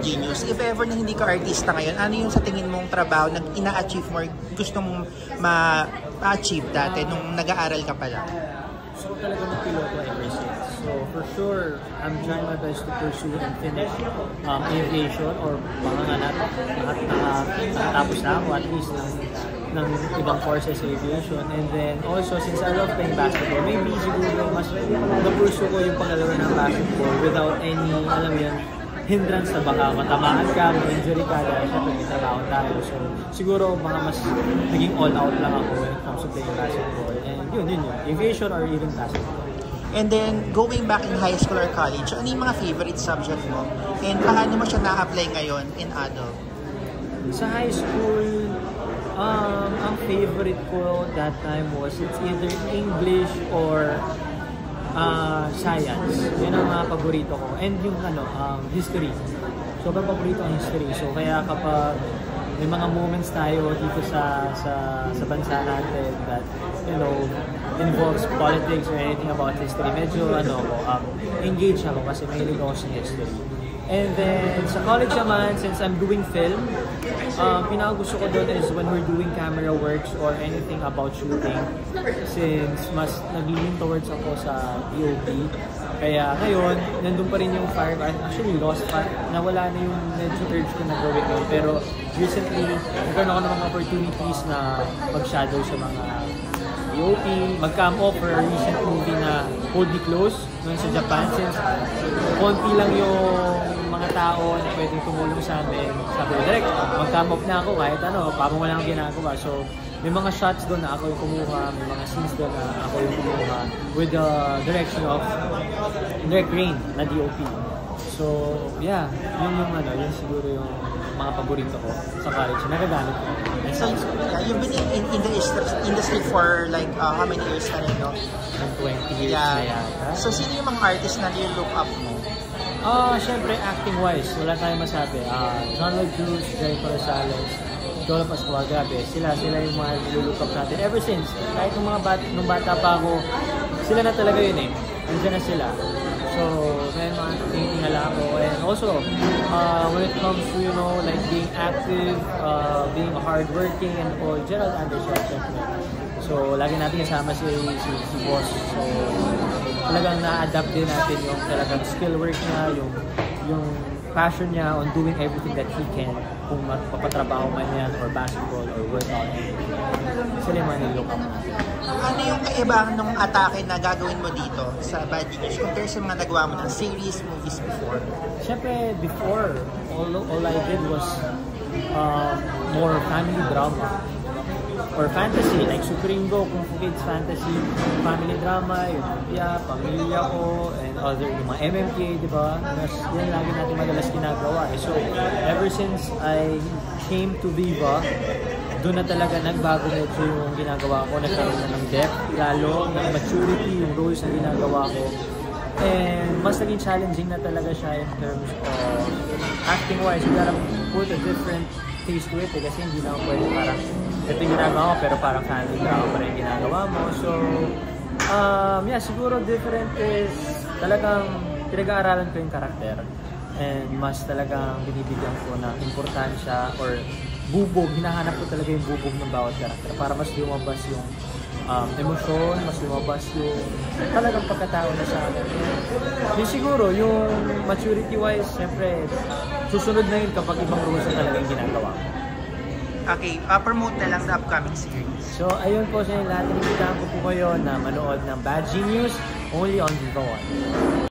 Genius. If ever na hindi ka artista ngayon, ano yung sa tingin mong trabaho na ina-achieve mo or gusto mong ma-achieve dati nung nag-aaral ka pa lang? So talaga nagpiloto ever since. So for sure, I'm trying my best to pursue and finish aviation or panganganak. Nakatapos na ako at least ng ibang courses sa aviation. And then also, since I love playing basketball, maybe siguro mas na-pursue ko yung paglalaro ng basketball without any, alam mo yun, hindrance na baka matamaan ka, injury ka, dahil syempre may trabaho tayo. So siguro mga mas naging all out lang ako when it comes to playing basketball. And yun. Aviation or even basketball. And then, going back in high school or college, ano yung mga favorite subject mo? And paano mo siya na-apply ngayon in adult? Sa high school, ang favorite ko that time was it's either English or science. Yun ang mga paborito ko. And yung history. Sobrang paborito ang history. So kaya kapag may mga moments tayo dito sa bansa natin that, you know, involves politics or anything about history, medyo engage ako kasi mahilig ako sa history. And then sa college naman, since I'm doing film, pinakagusto ko doon is when we're doing camera works or anything about shooting, since mas nag-lean towards ako sa DOP. Kaya ngayon, nandun pa rin yung fire. Actually, lost pa. Nawala na yung medyo urge ko na gawin yun. Pero recently, nagkaroon ako ng mga opportunities na mag-shadow sa mga DOP, mag-cam off for a recent movie na Hold Me Close noon sa Japan. Since konti lang yung mga tao na pwedeng tumulong sa amin, sabi ko, direct, mag-cam off na ako kahit parang wala akong ginagawa. So, may mga shots doon na ako yung kumuha, may mga scenes doon na ako yung kumuha with the direction of Direct Rain na DOP. So, yeah, yun siguro yung mga paborito ko sa college. Nagagamit ko. So, yeah, you've been in the industry for like how many years na rin, no? 20 years na yata. So, sino yung mga artist na look up mo? Syempre, acting-wise, wala tayong masabi. John Lloyd Cruz, Jennifer Rosales, Joel Pascual, grabe. Sila yung mga look up natin. Ever since, kahit nung bata pa ako, sila na talaga yun eh. Nandiyan na sila. So, may mga tinitingala ako. And also, when it comes to, you know, like being active, being hardworking, and all, Gerald Anderson, syempre. So, lagi natin kasama si Boss. So, talagang na-adapt din natin yung talagang skill work niya, yung passion niya on doing everything that he can, kung mapapatrabaho man yan, or basketball, or workout. Sila yung mga nilook up natin. Ano yung kaibahan ng atake na gagawin mo dito sa Bad Genius compared sa mga nagawa mo ng series, movies before? Siyempre, before, all I did was more family drama or fantasy, like Superingo, Kung Fu Kids Fantasy, family drama, yung pamilya ko, and other, yung mga MMK, di ba? Yan lagi natin madalas ginagawa. So, ever since I came to Viva, doon na talaga nagbago medyo yung ginagawa ko. Nagkaroon na ng depth, lalo, ng maturity, yung roles na ginagawa ko. And mas naging challenging na talaga siya in terms of acting-wise. You gotta put a different face to it kasi hindi na pwede parang ito yung ginagawa ko pero parang family drama pa rin ginagawa mo. So, siguro different is talagang pinag-aaralan ko yung karakter and mas talagang binibigyan ko ng importansya or bubog, hinahanap ko talaga yung bubog ng bawat karakter para mas lumabas yung emosyon, mas lumabas yung talagang pagkatao na sa akin. Yung siguro, yung maturity-wise, syempre, susunod na yun kapag ibang rules na talagang ginagawa. Okay, promote na lang sa upcoming series. So, ayun po sa inyo lahat. Inimbitahan ko po kayo na manood ng Bad Genius only on Viva 1.